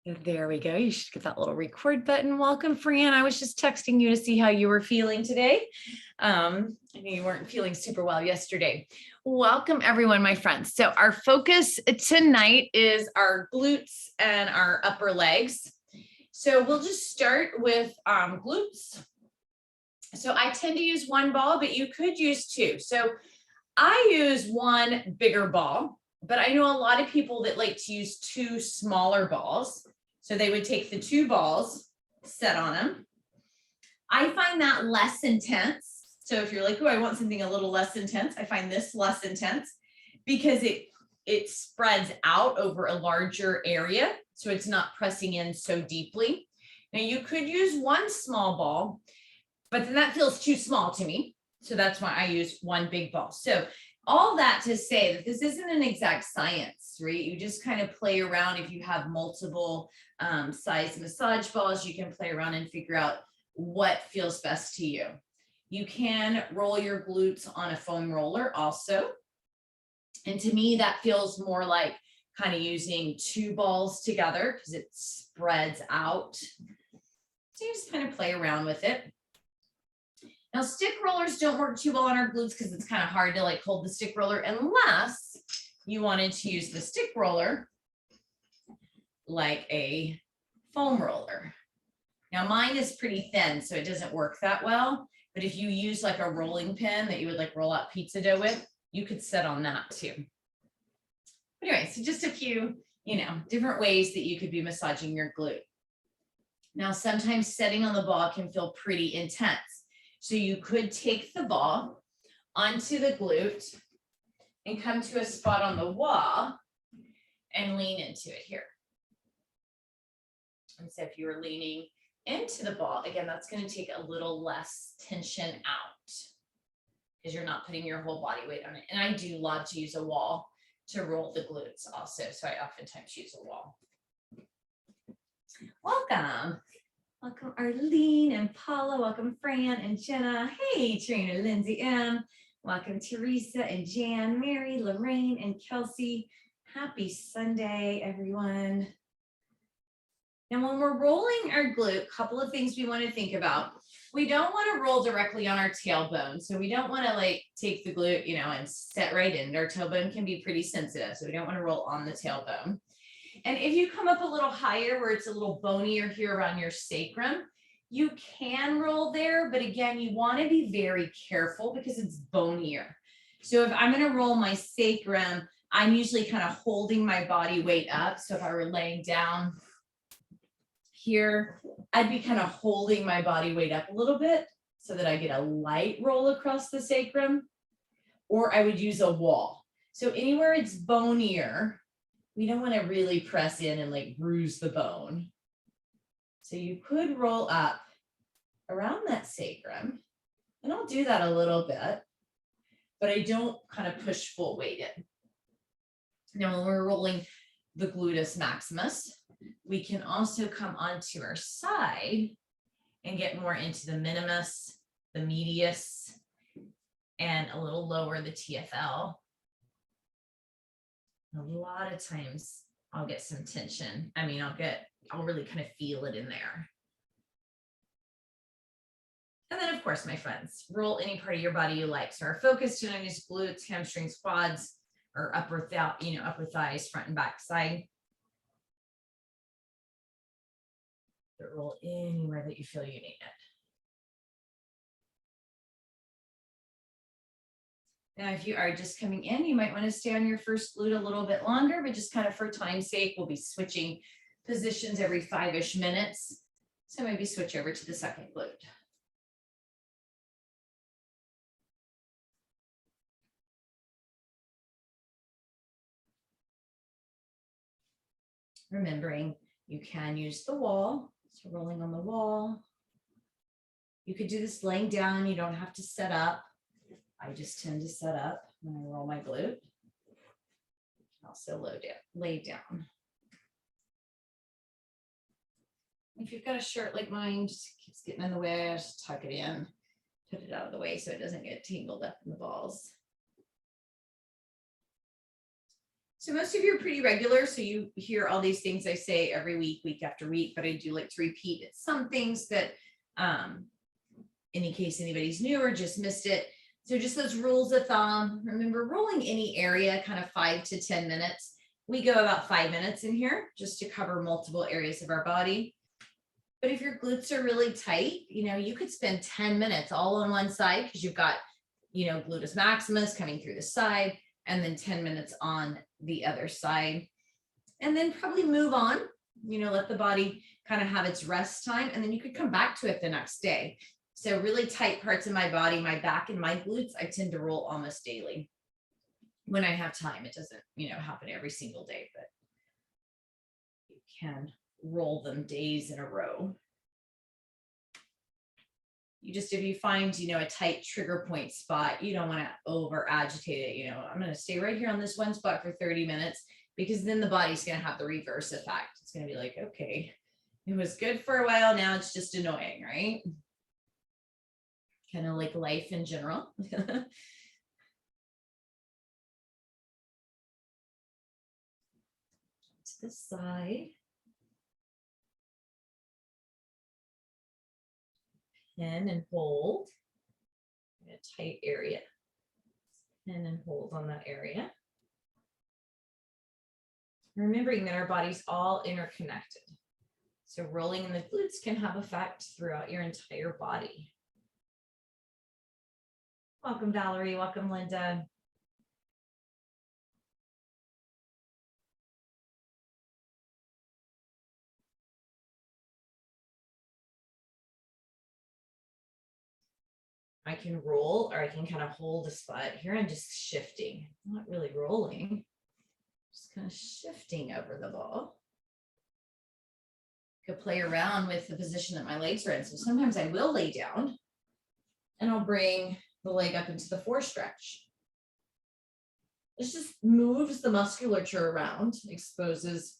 There we go. You should get that little record button. Welcome, Fran. I was just texting you to see how you were feeling today. I know you weren't feeling super well yesterday. Welcome, everyone, my friends. So our focus tonight is our glutes and our upper legs. So we'll just start with glutes. So I tend to use one ball, but you could use two. So I use one bigger ball, but I know a lot of people that like to use two smaller balls. So they would take the two balls, set on them. I find that less intense. So if you're like, oh, I want something a little less intense, I find this less intense because it spreads out over a larger area. So it's not pressing in so deeply. Now you could use one small ball, but then that feels too small to me. So that's why I use one big ball. So all that to say that this isn't an exact science, right? You just kind of play around. If you have multiple size massage balls, you can play around and figure out what feels best to you. You can roll your glutes on a foam roller also. And to me, that feels more like kind of using two balls together because it spreads out. So you just kind of play around with it. Now, stick rollers don't work too well on our glutes because it's kind of hard to like hold the stick roller unless you wanted to use the stick roller like a foam roller. Now, mine is pretty thin, so it doesn't work that well. But if you use like a rolling pin that you would like roll out pizza dough with, you could sit on that too. But anyway, so just a few, different ways that you could be massaging your glute. Now, sometimes sitting on the ball can feel pretty intense. So you could take the ball onto the glute and come to a spot on the wall and lean into it here. And so if you were leaning into the ball, again, that's going to take a little less tension out because you're not putting your whole body weight on it. And I do love to use a wall to roll the glutes also. So I oftentimes use a wall. Welcome. Welcome Arlene and Paula. Welcome Fran and Jenna. Hey, trainer Lindsay M. Welcome Teresa and Jan, Mary, Lorraine, and Kelsey. Happy Sunday, everyone. Now, when we're rolling our glute, a couple of things we want to think about. We don't want to roll directly on our tailbone. So we don't want to like take the glute, and set right in. Our tailbone can be pretty sensitive. So we don't want to roll on the tailbone. And if you come up a little higher where it's a little bonier here around your sacrum, you can roll there. But again, you want to be very careful because it's bonier. So if I'm going to roll my sacrum, I'm usually kind of holding my body weight up. So if I were laying down here, I'd be kind of holding my body weight up a little bit so that I get a light roll across the sacrum, or I would use a wall. So anywhere it's bonier, we don't want to really press in and like bruise the bone. So you could roll up around that sacrum, and I'll do that a little bit, but I don't kind of push full weight in. Now, when we're rolling the gluteus maximus, we can also come onto our side and get more into the minimus, the medius, and a little lower the TFL. A lot of times I'll get some tension. I'll really kind of feel it in there. And then of course, my friends, roll any part of your body you like. So our focus tonight is glutes, hamstrings, quads, or upper thighs, front and back side. But roll anywhere that you feel you need it. Now, if you are just coming in, you might want to stay on your first glute a little bit longer, but just kind of for time's sake, we'll be switching positions every 5-ish minutes. So maybe switch over to the second glute. Remembering you can use the wall, so rolling on the wall. You could do this laying down, you don't have to set up. I just tend to set up when I roll my glute. Also lay down. If you've got a shirt like mine, just keeps getting in the way, I just tuck it in, put it out of the way so it doesn't get tangled up in the balls. So most of you are pretty regular, so you hear all these things I say every week, week after week, but I do like to repeat some things that, in case anybody's new or just missed it. So just those rules of thumb. Remember, rolling any area kind of 5 to 10 minutes. We go about 5 minutes in here just to cover multiple areas of our body. But if your glutes are really tight, you could spend 10 minutes all on one side because you've got, gluteus maximus coming through the side, and then 10 minutes on the other side. And then probably move on, let the body kind of have its rest time, and then you could come back to it the next day. So really tight parts of my body, my back and my glutes, I tend to roll almost daily when I have time. It doesn't, happen every single day, but you can roll them days in a row. If you find, a tight trigger point spot, you don't want to over agitate it. I'm going to stay right here on this one spot for 30 minutes because then the body's going to have the reverse effect. It's going to be like, okay, it was good for a while. Now it's just annoying, right? Kind of like life in general. To the side. Pin and hold in a tight area. Pin and hold on that area. Remembering that our body's all interconnected. So rolling in the glutes can have effect throughout your entire body. Welcome, Valerie. Welcome, Linda. I can roll, or I can kind of hold a spot. Here I'm just shifting, not really rolling, just kind of shifting over the ball. Could play around with the position that my legs are in. So sometimes I will lay down and I'll bring the leg up into the forestretch. This just moves the musculature around, exposes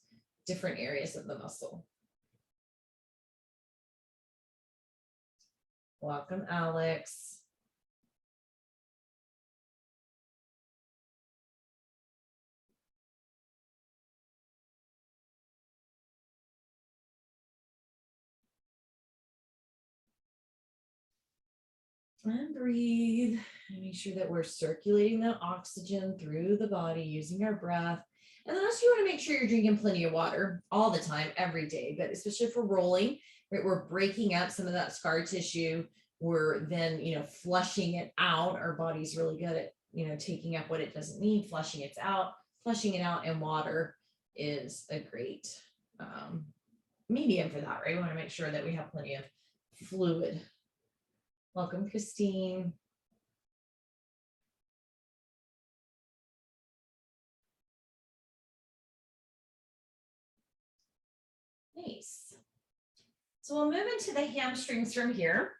different areas of the muscle. Welcome, Alex. And breathe. And make sure that we're circulating the oxygen through the body using our breath. And then also you want to make sure you're drinking plenty of water all the time, every day, but especially for rolling, right? We're breaking up some of that scar tissue. We're then, flushing it out. Our body's really good at, taking up what it doesn't need, flushing it out, and water is a great medium for that, right? We want to make sure that we have plenty of fluid. Welcome, Christine. Nice. So we'll move into the hamstrings from here.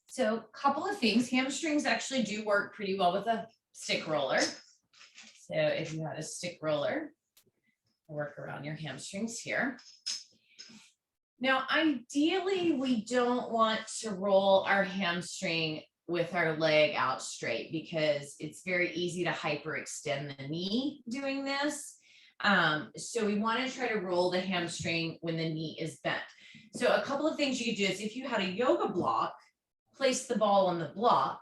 So a couple of things. Hamstrings actually do work pretty well with a stick roller. So if you had a stick roller, work around your hamstrings here. Now, ideally, we don't want to roll our hamstring with our leg out straight because it's very easy to hyperextend the knee doing this. So we want to try to roll the hamstring when the knee is bent. So a couple of things you could do is if you had a yoga block, place the ball on the block,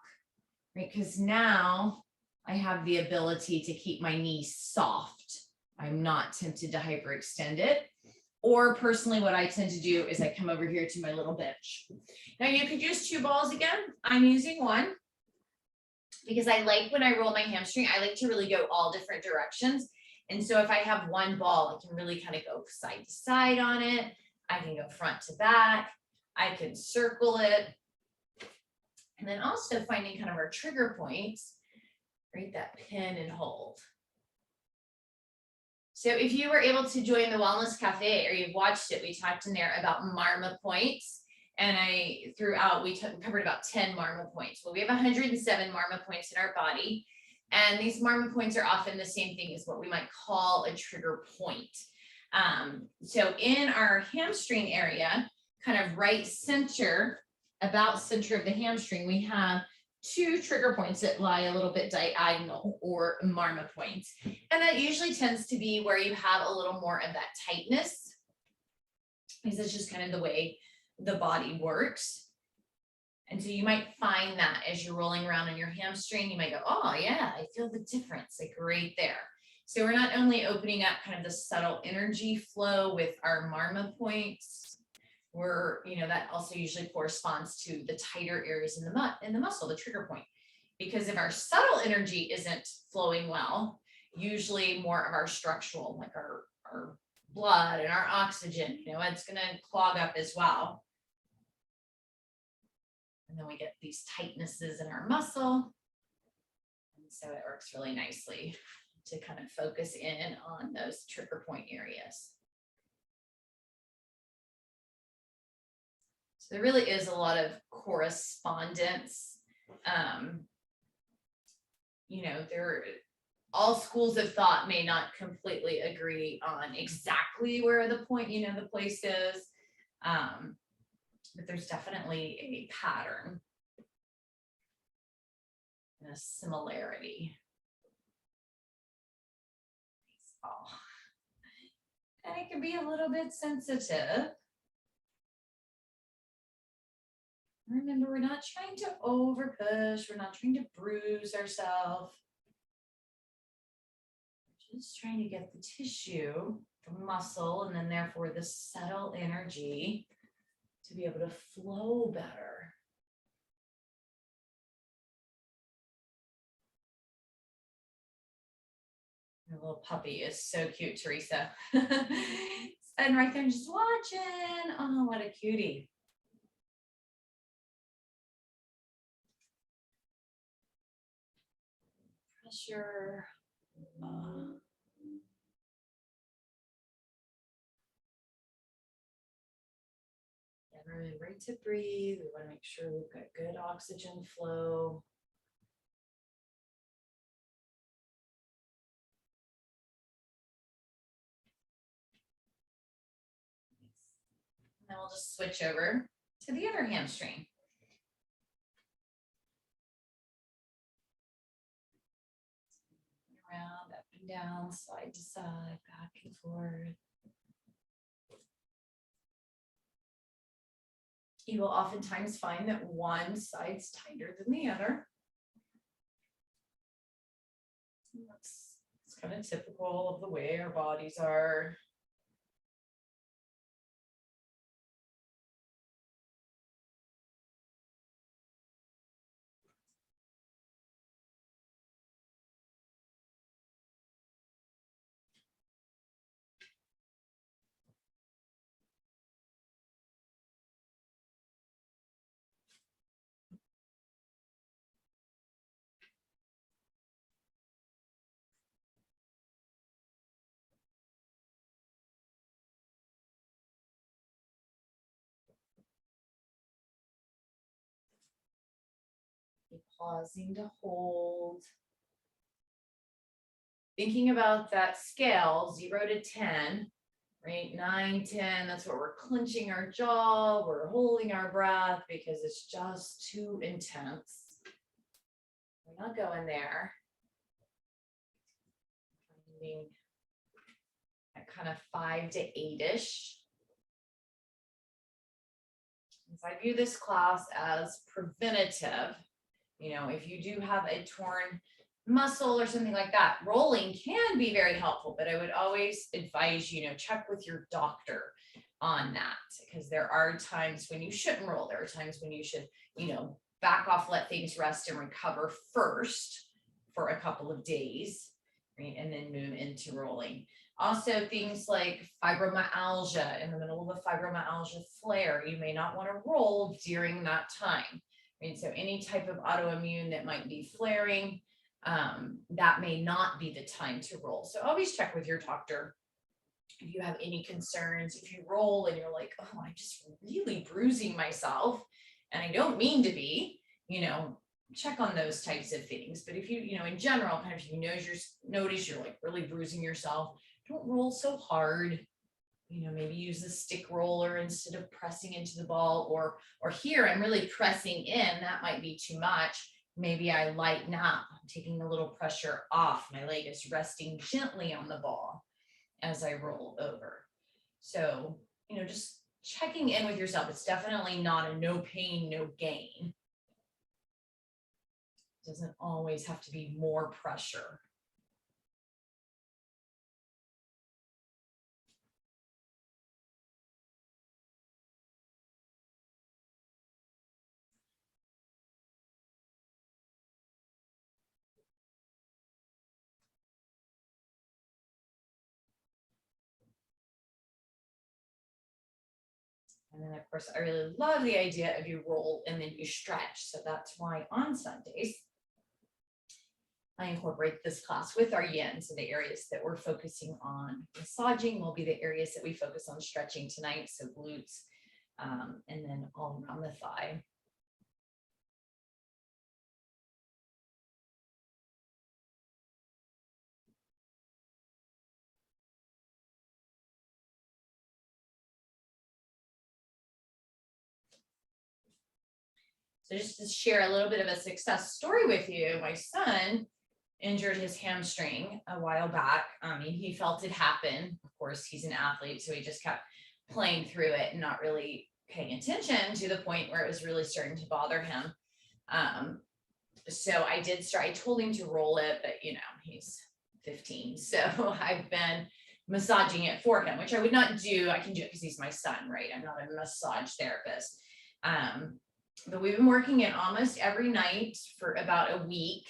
right? Because now I have the ability to keep my knee soft. I'm not tempted to hyperextend it. Or personally, what I tend to do is I come over here to my little bench. Now you could use 2 balls again. I'm using 1 because I like when I roll my hamstring, I like to really go all different directions. And so if I have 1 ball, I can really kind of go side to side on it. I can go front to back. I can circle it. And then also finding kind of our trigger points, right? That pin and hold. So if you were able to join the Wellness Cafe or you've watched it, we talked in there about Marmala Points. And we covered about 10 Marmala Points. Well, we have 107 Marmala Points in our body. And these Marmala Points are often the same thing as what we might call a trigger point. So in our hamstring area, kind of right center, about center of the hamstring, we have two trigger points that lie a little bit diagonal, or Marmala points. And that usually tends to be where you have a little more of that tightness, because it's just kind of the way the body works. And so you might find that as you're rolling around in your hamstring, you might go, oh yeah, I feel the difference, like right there. So we're not only opening up kind of the subtle energy flow with our Marmala points, we're, that also usually corresponds to the tighter areas in the muscle, the trigger point. Because if our subtle energy isn't flowing well, usually more of our structural, like our blood and our oxygen, it's going to clog up as well. And then we get these tightnesses in our muscle. And so it works really nicely to kind of focus in on those trigger point areas. So there really is a lot of correspondence. All schools of thought may not completely agree on exactly where the point, the place is. But there's definitely a pattern and a similarity. And it can be a little bit sensitive. Remember, we're not trying to over push. We're not trying to bruise ourselves. We're just trying to get the tissue, the muscle, and then therefore the subtle energy to be able to flow better. Your little puppy is so cute, Teresa. And right there, just watching. Oh, what a cutie. Pressure. Really right to breathe. We want to make sure we've got good oxygen flow. And then we'll just switch over to the other hamstring. Around, up and down, side to side, back and forth. You will oftentimes find that one side's tighter than the other. It's kind of typical of the way our bodies are. Pausing to hold. Thinking about that scale, 0 to 10, right? 9, 10, that's where we're clenching our jaw, we're holding our breath because it's just too intense. We're not going there. Finding at kind of 5 to 8-ish. So I view this class as preventative. If you do have a torn muscle or something like that, rolling can be very helpful, but I would always advise check with your doctor on that, because there are times when you shouldn't roll. There are times when you should back off, let things rest and recover first for a couple of days, right, and then move into rolling. Also, things like fibromyalgia, in the middle of a fibromyalgia flare, you may not want to roll during that time. Right? So any type of autoimmune that might be flaring, that may not be the time to roll. So always check with your doctor if you have any concerns. If you roll and you're like, oh, I'm just really bruising myself and I don't mean to be, check on those types of things. But if you, in general, kind of, if you notice you're like really bruising yourself, don't roll so hard. Maybe use a stick roller instead of pressing into the ball, or here I'm really pressing in, that might be too much. Maybe I lighten up, I'm taking a little pressure off. My leg is resting gently on the ball as I roll over. So, just checking in with yourself. It's definitely not a no pain, no gain. It doesn't always have to be more pressure. And then of course, I really love the idea of you roll and then you stretch. So that's why on Sundays, I incorporate this class with our yin. So the areas that we're focusing on massaging will be the areas that we focus on stretching tonight. So glutes, and then all around the thigh. So just to share a little bit of a success story with you, my son injured his hamstring a while back. He felt it happen. Of course, he's an athlete, so he just kept playing through it and not really paying attention to the point where it was really starting to bother him. So I told him to roll it, but he's 15. So I've been massaging it for him, which I would not do. I can do it because he's my son, right? I'm not a massage therapist. But we've been working it almost every night for about a week.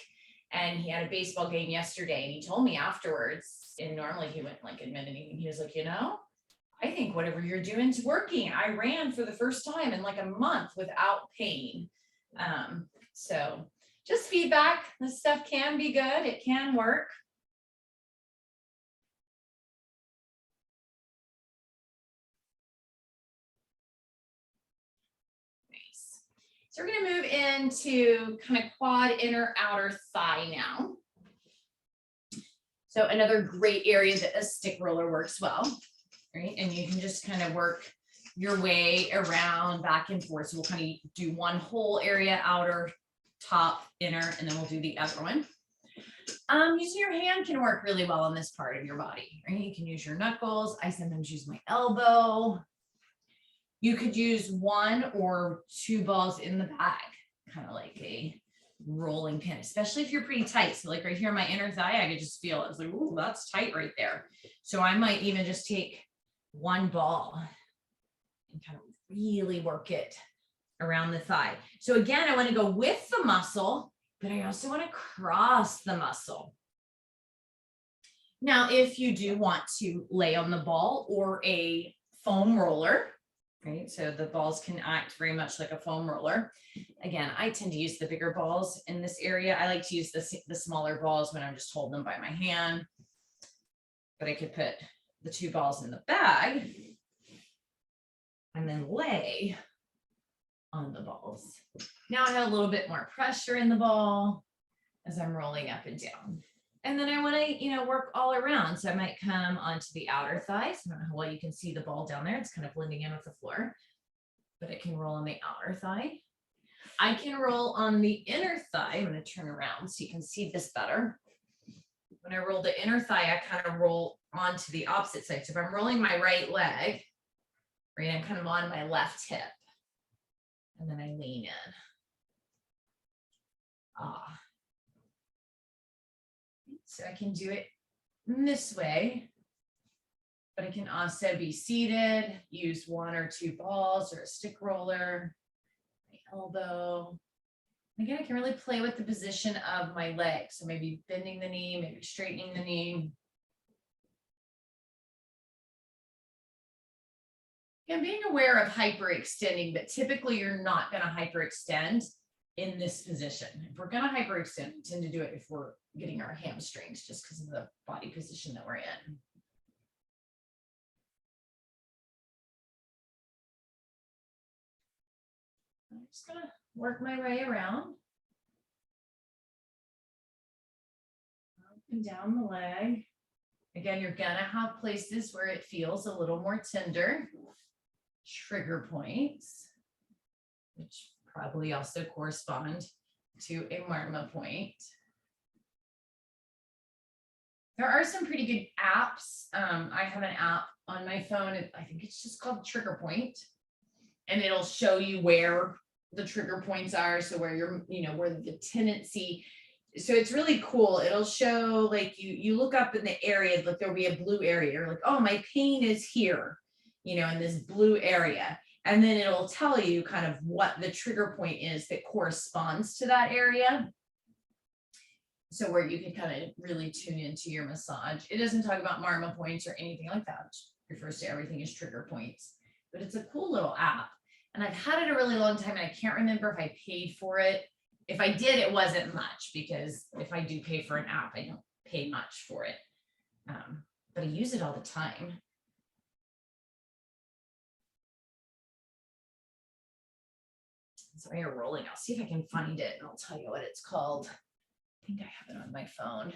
And he had a baseball game yesterday and he told me afterwards, and normally he wouldn't admit anything. He was like, I think whatever you're doing is working. I ran for the first time in a month without pain. So just feedback. This stuff can be good. It can work. Nice. So we're going to move into kind of quad, inner, outer thigh now. So another great area that a stick roller works well, right? And you can just kind of work your way around back and forth. So we'll kind of do one whole area, outer, top, inner, and then we'll do the other one. Using your hand can work really well on this part of your body, right? You can use your knuckles. I sometimes use my elbow. You could use one or two balls in the bag, kind of like a rolling pin, especially if you're pretty tight. So right here, my inner thigh, I could just feel it. I was like, ooh, that's tight right there. So I might even just take one ball and kind of really work it around the thigh. So again, I want to go with the muscle, but I also want to cross the muscle. Now, if you do want to lay on the ball or a foam roller, right? So the balls can act very much like a foam roller. Again, I tend to use the bigger balls in this area. I like to use the smaller balls when I'm just holding them by my hand, but I could put the two balls in the bag and then lay on the balls. Now I have a little bit more pressure in the ball as I'm rolling up and down. And then I want to, work all around. So I might come onto the outer thighs. I don't know how well you can see the ball down there. It's kind of blending in with the floor, but it can roll on the outer thigh. I can roll on the inner thigh. I'm going to turn around so you can see this better. When I roll the inner thigh, I kind of roll onto the opposite side. So if I'm rolling my right leg, right, I'm kind of on my left hip. And then I lean in. So I can do it this way, but I can also be seated, use one or two balls or a stick roller, my elbow. Again, I can really play with the position of my leg. So maybe bending the knee, maybe straightening the knee. And being aware of hyperextending, but typically you're not going to hyperextend in this position. If we're going to hyperextend, we tend to do it if we're getting our hamstrings just because of the body position that we're in. I'm just going to work my way around. Up and down the leg. Again, you're going to have places where it feels a little more tender. Trigger points, which probably also correspond to a Marmala point. There are some pretty good apps. I have an app on my phone. I think it's just called Trigger Point, and it'll show you where the trigger points are. So where you're, where the tendency. So it's really cool. It'll show like you look up in the area, like there'll be a blue area. You're like, oh, my pain is here, in this blue area. And then it'll tell you kind of what the trigger point is that corresponds to that area. So where you can kind of really tune into your massage. It doesn't talk about Marmala points or anything like that. It refers to everything as trigger points, but it's a cool little app. And I've had it a really long time, and I can't remember if I paid for it. If I did, it wasn't much, because if I do pay for an app, I don't pay much for it. But I use it all the time. So while you're rolling, I'll see if I can find it, and I'll tell you what it's called. I think I have it on my phone.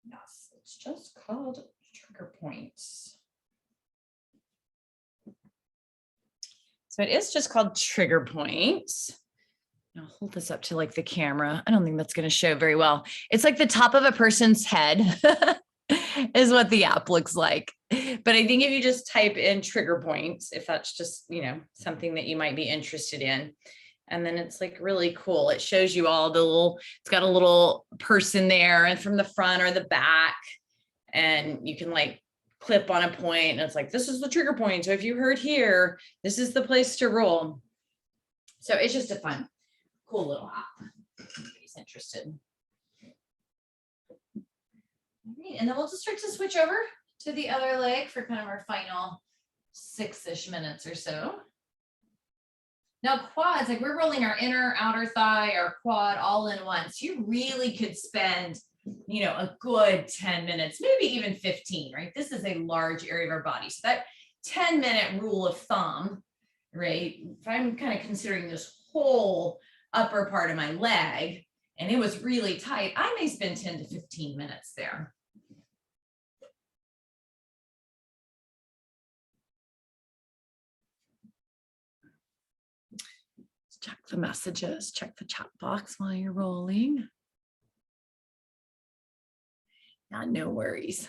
Yes, it's just called Trigger Points. So it is just called Trigger Points. I'll hold this up to like the camera. I don't think that's going to show very well. It's like the top of a person's head is what the app looks like. But I think if you just type in Trigger Points, if that's just, something that you might be interested in, and then it's like really cool. It shows you all the it's got a little person there, and from the front or the back, and you can like clip on a point, and it's like, this is the trigger point. So if you hurt here, this is the place to roll. So it's just a fun, cool little app. If anybody's interested. All right, and then we'll just start to switch over to the other leg for kind of our final 6-ish minutes or so. Now quads, like we're rolling our inner, outer thigh, our quad all in one. So you really could spend, a good 10 minutes, maybe even 15, right? This is a large area of our body. So that 10-minute rule of thumb, right? If I'm kind of considering this whole upper part of my leg and it was really tight, I may spend 10 to 15 minutes there. Check the messages, check the chat box while you're rolling. Yeah, no worries.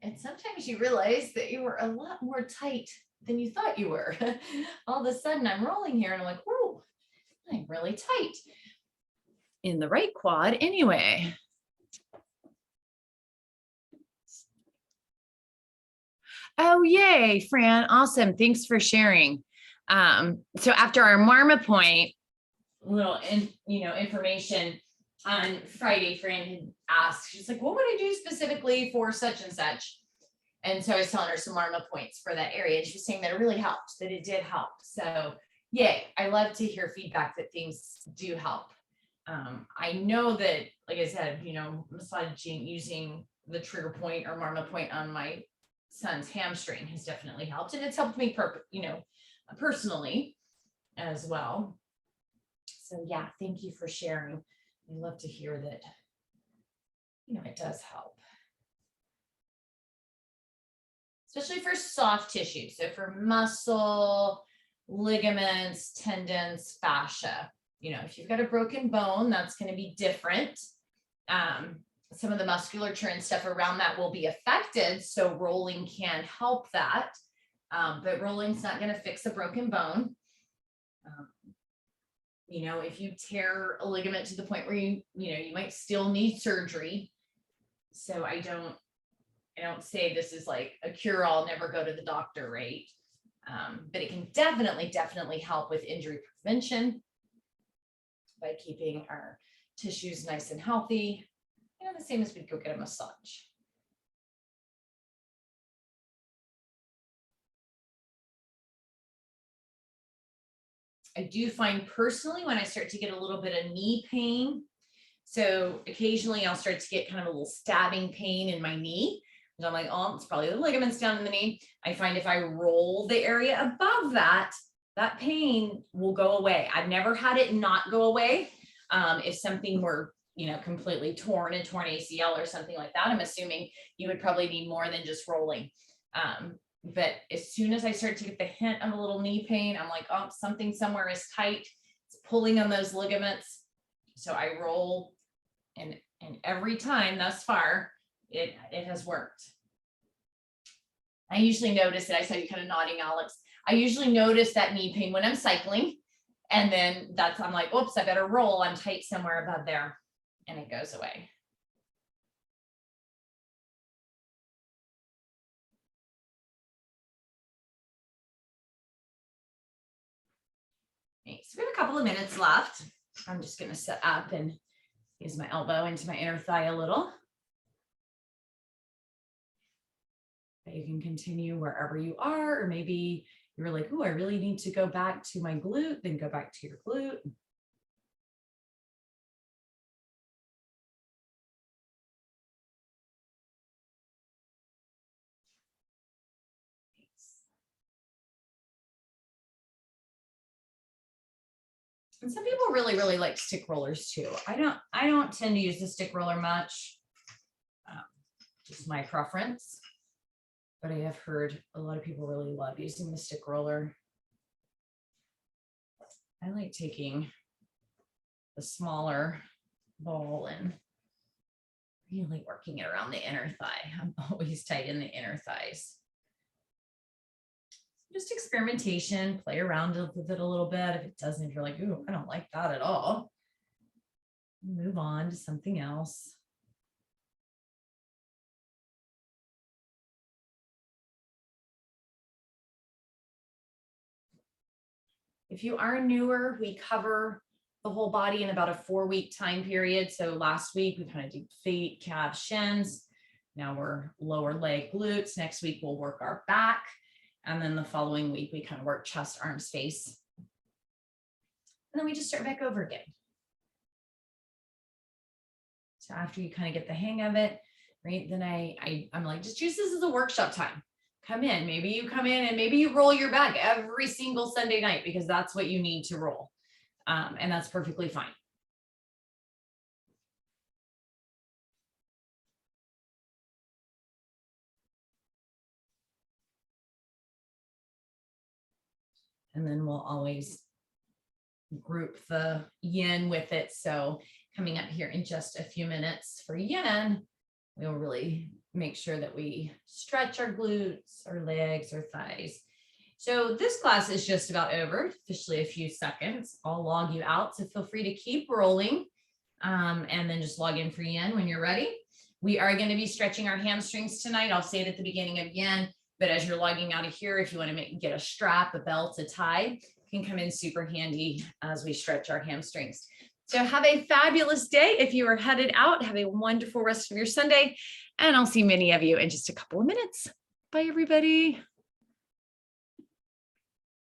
And sometimes you realize that you were a lot more tight than you thought you were. All of a sudden I'm rolling here and I'm like, whoa, I'm really tight in the right quad anyway. Oh, yay, Fran. Awesome. Thanks for sharing. So after our Marmala point, little information on Friday, Fran had asked, she's like, what would I do specifically for such and such? And so I was telling her some Marmala points for that area. And she was saying that it really helped, that it did help. So yay, I love to hear feedback that things do help. I know that, like I said, massaging using the trigger point or Marmala point on my son's hamstring has definitely helped. And it's helped me, personally as well. So yeah, thank you for sharing. I love to hear that, it does help. Especially for soft tissue. So for muscle, ligaments, tendons, fascia, if you've got a broken bone, that's going to be different. Some of the musculature and stuff around that will be affected. So rolling can help that. But rolling's not going to fix a broken bone. If you tear a ligament to the point where you might still need surgery. So I don't say this is like a cure-all, never go to the doctor, right? But it can definitely help with injury prevention by keeping our tissues nice and healthy. The same as we'd go get a massage. I do find personally when I start to get a little bit of knee pain, so occasionally I'll start to get kind of a little stabbing pain in my knee. And I'm like, oh, it's probably the ligaments down in the knee. I find if I roll the area above that, that pain will go away. I've never had it not go away. If something were, completely torn ACL or something like that, I'm assuming you would probably need more than just rolling. But as soon as I start to get the hint of a little knee pain, I'm like, oh, something somewhere is tight. It's pulling on those ligaments. So I roll, and every time thus far, it has worked. I usually notice it. I saw you kind of nodding, Alex. I usually notice that knee pain when I'm cycling. And then I'm like, oops, I better roll. I'm tight somewhere above there. And it goes away. Okay, so we have a couple of minutes left. I'm just going to sit up and use my elbow into my inner thigh a little. But you can continue wherever you are, or maybe you're like, oh, I really need to go back to my glute, then go back to your glute. And some people really, really like stick rollers too. I don't tend to use the stick roller much, just my preference. But I have heard a lot of people really love using the stick roller. I like taking the smaller ball and really working it around the inner thigh. I'm always tight in the inner thighs. Just experimentation, play around with it a little bit. If it doesn't, if you're like, ooh, I don't like that at all, move on to something else. If you are newer, we cover the whole body in about a 4-week time period. So last week we kind of did feet, calves, shins. Now we're lower leg, glutes. Next week we'll work our back. And then the following week we kind of work chest, arms, face. And then we just start back over again. So after you kind of get the hang of it, right, then I'm like, just use this as a workshop time. Come in, maybe you come in and maybe you roll your back every single Sunday night because that's what you need to roll. And that's perfectly fine. And then we'll always group the yin with it. So coming up here in just a few minutes for yin, we'll really make sure that we stretch our glutes, our legs, our thighs. So this class is just about over, officially a few seconds. I'll log you out, so feel free to keep rolling and then just log in for yin when you're ready. We are going to be stretching our hamstrings tonight. I'll say it at the beginning of yin, but as you're logging out of here, if you want to get a strap, a belt, a tie, can come in super handy as we stretch our hamstrings. So have a fabulous day. If you are headed out, have a wonderful rest of your Sunday, and I'll see many of you in just a couple of minutes. Bye, everybody.